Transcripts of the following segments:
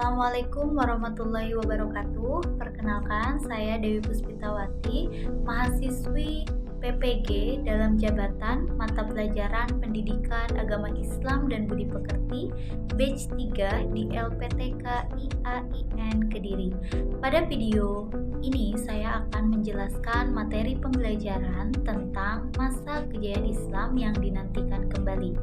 Assalamualaikum warahmatullahi wabarakatuh. Perkenalkan, saya Dewi Puspitawati, mahasiswi PPG dalam jabatan mata pelajaran Pendidikan Agama Islam dan Budi Pekerti batch 3 di LPTK IAIN Kediri. Pada video ini saya akan menjelaskan materi pembelajaran tentang masa kejayaan Islam yang dinantikan kembali.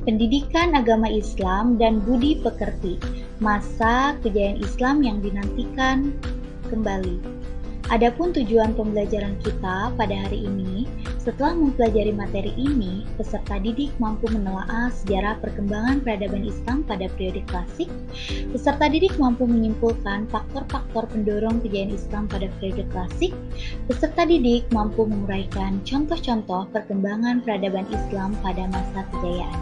Pendidikan Agama Islam dan Budi Pekerti, masa kejayaan Islam yang dinantikan kembali. Adapun tujuan pembelajaran kita pada hari ini, setelah mempelajari materi ini, peserta didik mampu menelaah sejarah perkembangan peradaban Islam pada periode klasik. Peserta didik mampu menyimpulkan faktor-faktor pendorong kejayaan Islam pada periode klasik. Peserta didik mampu menguraikan contoh-contoh perkembangan peradaban Islam pada masa kejayaan.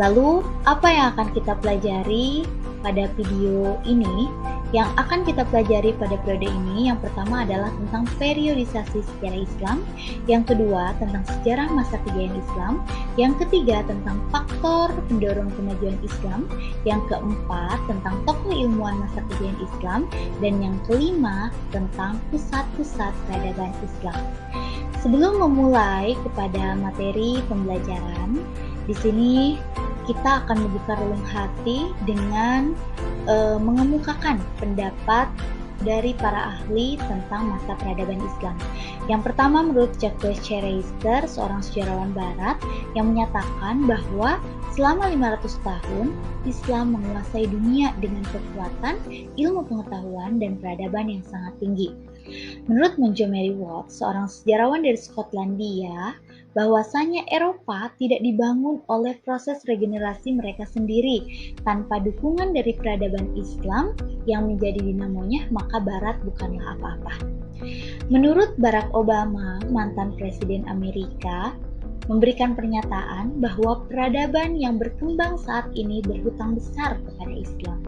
Lalu, apa yang akan kita pelajari pada video ini? Yang akan kita pelajari pada periode ini, yang pertama adalah tentang periodisasi sejarah Islam, yang kedua tentang sejarah masa kejayaan Islam, yang ketiga tentang faktor pendorong kemajuan Islam, yang keempat tentang tokoh ilmuwan masa kejayaan Islam, dan yang kelima tentang pusat-pusat peradaban Islam. Sebelum memulai kepada materi pembelajaran, di sini kita akan membuka relung hati dengan mengemukakan pendapat dari para ahli tentang masa peradaban Islam. Yang pertama, menurut Jacques Chareister, seorang sejarawan Barat, yang menyatakan bahwa selama 500 tahun Islam menguasai dunia dengan kekuatan, ilmu pengetahuan, dan peradaban yang sangat tinggi. Menurut Montgomery Watt, seorang sejarawan dari Skotlandia, bahwasanya Eropa tidak dibangun oleh proses regenerasi mereka sendiri. Tanpa dukungan dari peradaban Islam yang menjadi dinamonya, maka Barat bukanlah apa-apa. Menurut Barack Obama, mantan Presiden Amerika, memberikan pernyataan bahwa peradaban yang berkembang saat ini berhutang besar kepada Islam.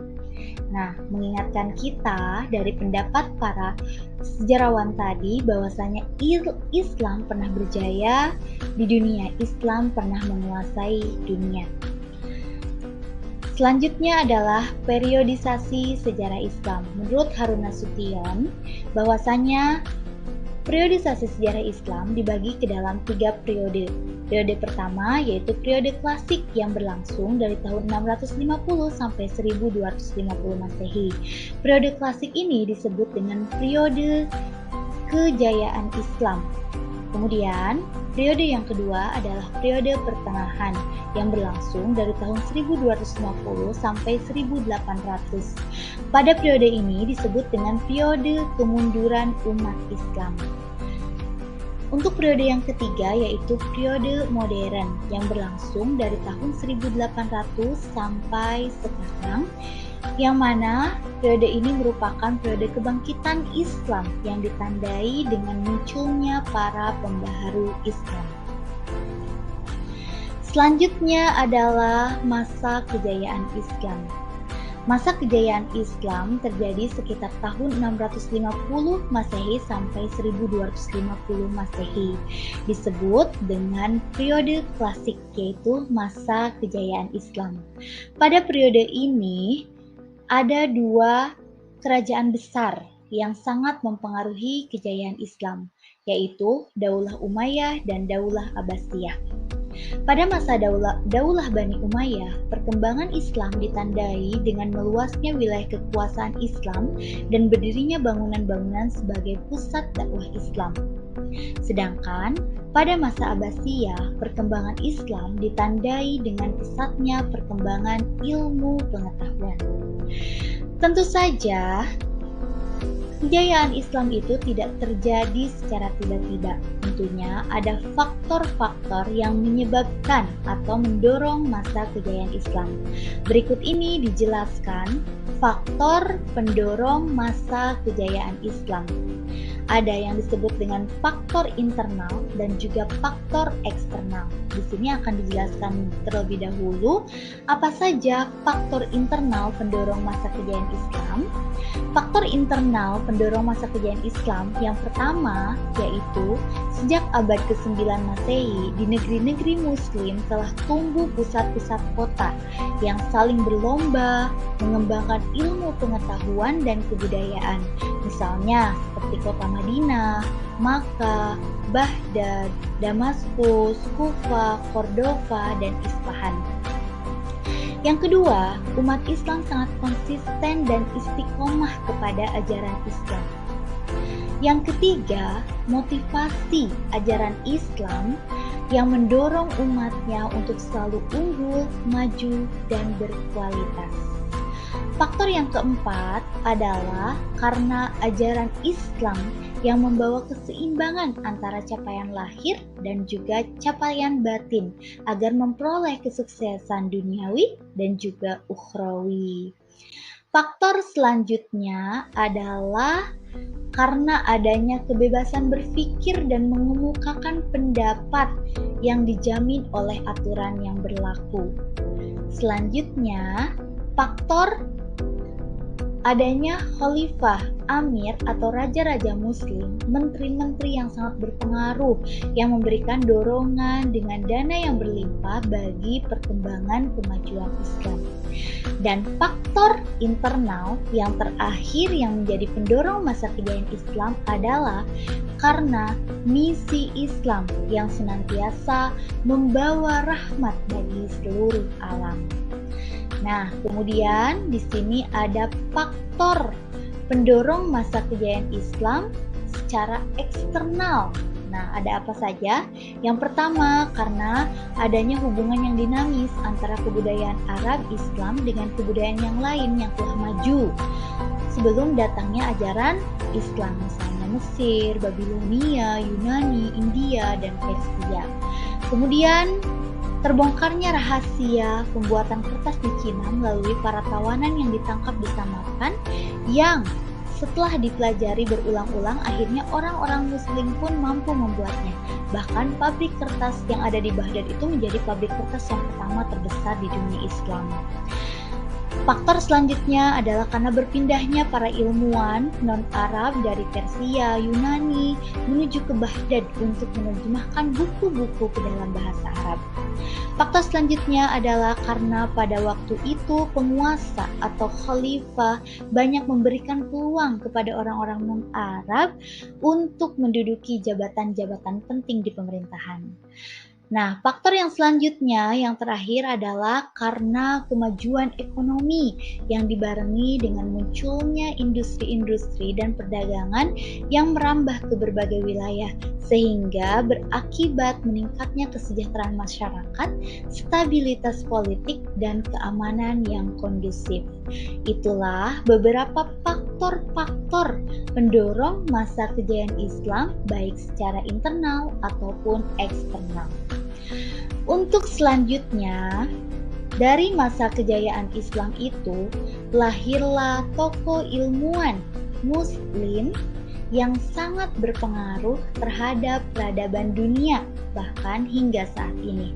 Nah, mengingatkan kita dari pendapat para sejarawan tadi bahwasanya Islam pernah berjaya di dunia, Islam pernah menguasai dunia. Selanjutnya adalah periodisasi sejarah Islam. Menurut Harun Nasution, bahwasanya periodisasi sejarah Islam dibagi ke dalam 3 periode. Periode pertama yaitu periode klasik yang berlangsung dari tahun 650 sampai 1250 Masehi. Periode klasik ini disebut dengan periode kejayaan Islam. Kemudian, periode yang kedua adalah periode pertengahan yang berlangsung dari tahun 1250 sampai 1800. Pada periode ini disebut dengan periode kemunduran umat Islam. Untuk periode yang ketiga yaitu periode modern yang berlangsung dari tahun 1800 sampai sekarang, yang mana periode ini merupakan periode kebangkitan Islam yang ditandai dengan munculnya para pembaharu Islam. Selanjutnya adalah masa kejayaan Islam. Masa kejayaan Islam terjadi sekitar tahun 650 Masehi sampai 1250 Masehi. Disebut dengan periode klasik, yaitu masa kejayaan Islam. Pada periode ini ada 2 kerajaan besar yang sangat mempengaruhi kejayaan Islam, yaitu Daulah Umayyah dan Daulah Abbasiyah. Pada masa Daulah Bani Umayyah, perkembangan Islam ditandai dengan meluasnya wilayah kekuasaan Islam dan berdirinya bangunan-bangunan sebagai pusat dakwah Islam. Sedangkan pada masa Abbasiyah, perkembangan Islam ditandai dengan pesatnya perkembangan ilmu pengetahuan. Tentu saja, kejayaan Islam itu tidak terjadi secara tiba-tiba. Tentunya ada faktor-faktor yang menyebabkan atau mendorong masa kejayaan Islam. Berikut ini dijelaskan faktor pendorong masa kejayaan Islam. Ada yang disebut dengan faktor internal dan juga faktor eksternal. Di sini akan dijelaskan terlebih dahulu apa saja faktor internal pendorong masa kejayaan Islam. Faktor internal pendorong masa kejayaan Islam yang pertama yaitu sejak abad ke-9 Masehi di negeri-negeri Muslim telah tumbuh pusat-pusat kota yang saling berlomba mengembangkan ilmu pengetahuan dan kebudayaan. Misalnya seperti kota Madinah, Makkah, Baghdad, Damaskus, Kufa, Cordova, dan Isfahan. Yang kedua, umat Islam sangat konsisten dan istiqomah kepada ajaran Islam. Yang ketiga, motivasi ajaran Islam yang mendorong umatnya untuk selalu unggul, maju, dan berkualitas. Faktor yang keempat adalah karena ajaran Islam yang membawa keseimbangan antara capaian lahir dan juga capaian batin agar memperoleh kesuksesan duniawi dan juga ukhrawi. Faktor selanjutnya adalah karena adanya kebebasan berpikir dan mengemukakan pendapat yang dijamin oleh aturan yang berlaku. Selanjutnya, faktor adanya khalifah, amir atau raja-raja muslim, menteri-menteri yang sangat berpengaruh yang memberikan dorongan dengan dana yang berlimpah bagi perkembangan kemajuan Islam. Dan faktor internal yang terakhir yang menjadi pendorong masa kejayaan Islam adalah karena misi Islam yang senantiasa membawa rahmat bagi seluruh alam. Nah, kemudian di sini ada faktor pendorong masa kejayaan Islam secara eksternal. Nah, ada apa saja? Yang pertama, karena adanya hubungan yang dinamis antara kebudayaan Arab Islam dengan kebudayaan yang lain yang telah maju sebelum datangnya ajaran Islam, misalnya Mesir, Babilonia, Yunani, India, dan Persia. Kemudian terbongkarnya rahasia pembuatan kertas di Cina melalui para tawanan yang ditangkap di Samarkand yang setelah dipelajari berulang-ulang akhirnya orang-orang muslim pun mampu membuatnya. Bahkan pabrik kertas yang ada di Baghdad itu menjadi pabrik kertas yang pertama terbesar di dunia Islam. Faktor selanjutnya adalah karena berpindahnya para ilmuwan non-Arab dari Persia, Yunani menuju ke Baghdad untuk menerjemahkan buku-buku ke dalam bahasa Arab. Faktor selanjutnya adalah karena pada waktu itu penguasa atau khalifah banyak memberikan peluang kepada orang-orang non-Arab untuk menduduki jabatan-jabatan penting di pemerintahan. Nah, faktor yang selanjutnya, yang terakhir adalah karena kemajuan ekonomi yang dibarengi dengan munculnya industri-industri dan perdagangan yang merambah ke berbagai wilayah, sehingga berakibat meningkatnya kesejahteraan masyarakat, stabilitas politik, dan keamanan yang kondusif. Itulah beberapa faktor-faktor pendorong masa kejayaan Islam, baik secara internal ataupun eksternal. Untuk selanjutnya, dari masa kejayaan Islam itu lahirlah tokoh ilmuwan Muslim yang sangat berpengaruh terhadap peradaban dunia bahkan hingga saat ini.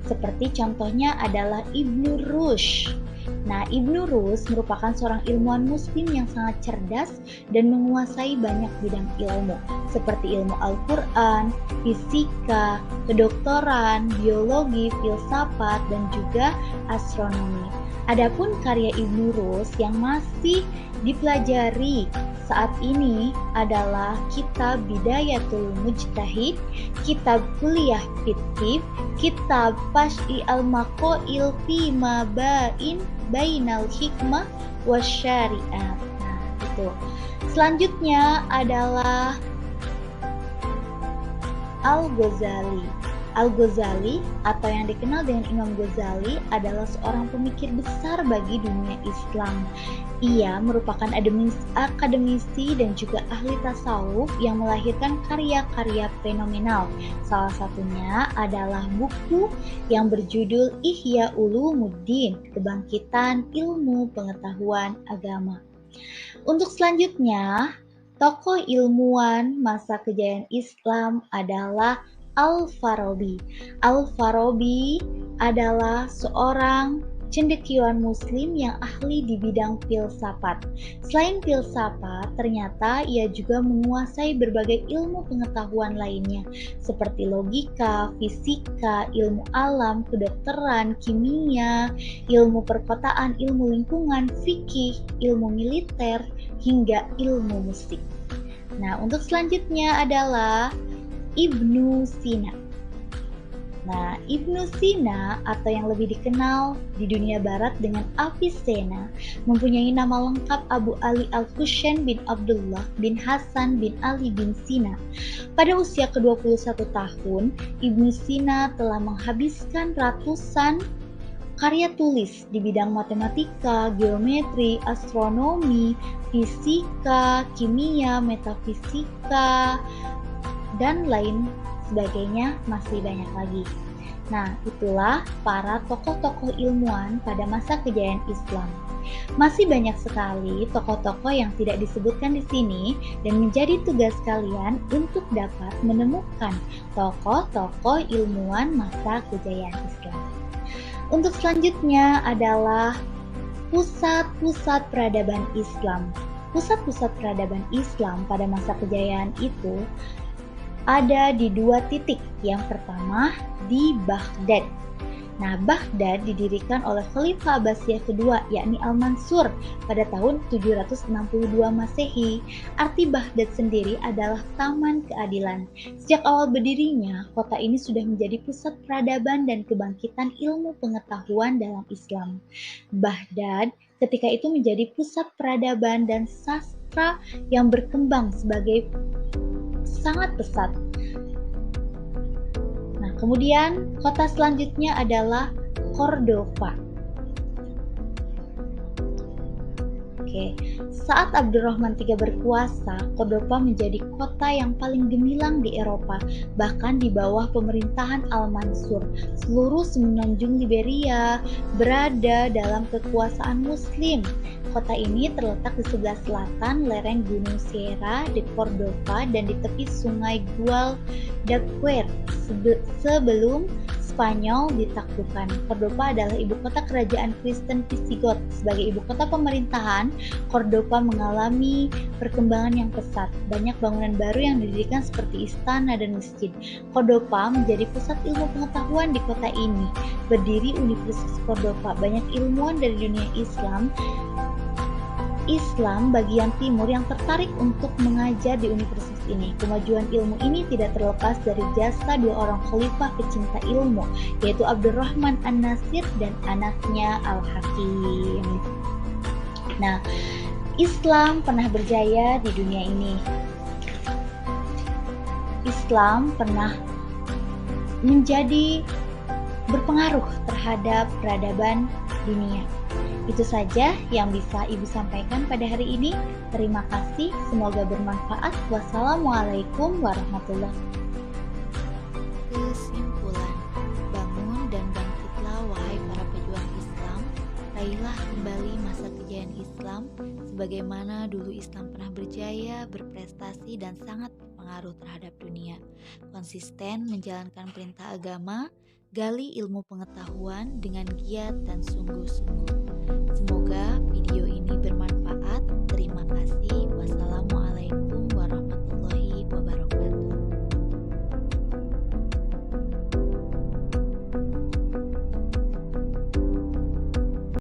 Seperti contohnya adalah Ibnu Rushd. Nah, Ibnu Rushd merupakan seorang ilmuwan muslim yang sangat cerdas dan menguasai banyak bidang ilmu seperti ilmu Al-Quran, fisika, kedokteran, biologi, filsafat, dan juga astronomi. Adapun karya Ibnu Rushd yang masih dipelajari saat ini adalah kitab Bidayatul Mujtahid, kitab Kuliah Fikih, kitab Fash'i al-Maqail fi ma bainal hikmah wasyariat. Nah, itu. Selanjutnya adalah Al-Ghazali. Al-Ghazali atau yang dikenal dengan Imam Ghazali adalah seorang pemikir besar bagi dunia Islam. Ia merupakan akademisi dan juga ahli tasawuf yang melahirkan karya-karya fenomenal. Salah satunya adalah buku yang berjudul Ihya Ulumuddin, Kebangkitan Ilmu Pengetahuan Agama. Untuk selanjutnya, Tokoh ilmuwan masa kejayaan Islam adalah Al-Farabi. Al-Farabi adalah seorang cendekiawan muslim yang ahli di bidang filsafat. Selain filsafat, ternyata ia juga menguasai berbagai ilmu pengetahuan lainnya seperti logika, fisika, ilmu alam, kedokteran, kimia, ilmu perkotaan, ilmu lingkungan, fikih, ilmu militer, hingga ilmu musik. Nah, untuk selanjutnya adalah Ibnu Sina. Nah, Ibnu Sina atau yang lebih dikenal di dunia barat dengan Avicenna mempunyai nama lengkap Abu Ali Al-Husain bin Abdullah bin Hasan bin Ali bin Sina. Pada usia ke-21 tahun, Ibnu Sina telah menghabiskan ratusan karya tulis di bidang matematika, geometri, astronomi, fisika, kimia, metafisika, dan lain sebagainya, masih banyak lagi. Nah, itulah para tokoh-tokoh ilmuwan pada masa kejayaan Islam. Masih banyak sekali tokoh-tokoh yang tidak disebutkan di sini dan menjadi tugas kalian untuk dapat menemukan tokoh-tokoh ilmuwan masa kejayaan Islam. Untuk selanjutnya adalah pusat-pusat peradaban Islam. Pusat-pusat peradaban Islam pada masa kejayaan itu ada di 2 titik. Yang pertama di Baghdad. Nah, Baghdad didirikan oleh Khalifah Abbasiyah kedua, yakni Al-Mansur pada tahun 762 Masehi. Arti Baghdad sendiri adalah Taman Keadilan. Sejak awal berdirinya, kota ini sudah menjadi pusat peradaban dan kebangkitan ilmu pengetahuan dalam Islam. Baghdad ketika itu menjadi pusat peradaban dan sastra yang berkembang sebagai sangat pesat. Nah, kemudian kota selanjutnya adalah Cordova. Saat Abdurrahman III berkuasa, Cordova menjadi kota yang paling gemilang di Eropa, bahkan di bawah pemerintahan Al-Mansur. Seluruh semenanjung Liberia berada dalam kekuasaan Muslim. Kota ini terletak di sebelah selatan lereng Gunung Sierra de Cordova dan di tepi sungai Guadalquivir sebelum Spanyol ditaklukkan. Cordova adalah ibu kota kerajaan Kristen Visigot. Sebagai ibu kota pemerintahan, Cordova mengalami perkembangan yang pesat. Banyak bangunan baru yang didirikan seperti istana dan masjid. Cordova menjadi pusat ilmu pengetahuan di kota ini. Berdiri Universitas Cordova. Banyak ilmuwan dari dunia Islam bagian timur yang tertarik untuk mengajar di universitas ini. Kemajuan ilmu ini tidak terlepas dari jasa 2 orang khalifah pecinta ilmu, yaitu Abdurrahman An-Nasir dan anaknya Al-Hakim. Nah, Islam pernah berjaya di dunia ini. Islam pernah menjadi berpengaruh terhadap peradaban dunia. Itu saja yang bisa Ibu sampaikan pada hari ini. Terima kasih, semoga bermanfaat. Wassalamualaikum warahmatullahi wabarakatuh. Kesimpulan, bangun dan bangkitlah wahai para pejuang Islam, raihlah kembali masa kejayaan Islam sebagaimana dulu Islam pernah berjaya, berprestasi dan sangat berpengaruh terhadap dunia. Konsisten menjalankan perintah agama, gali ilmu pengetahuan dengan giat dan sungguh-sungguh.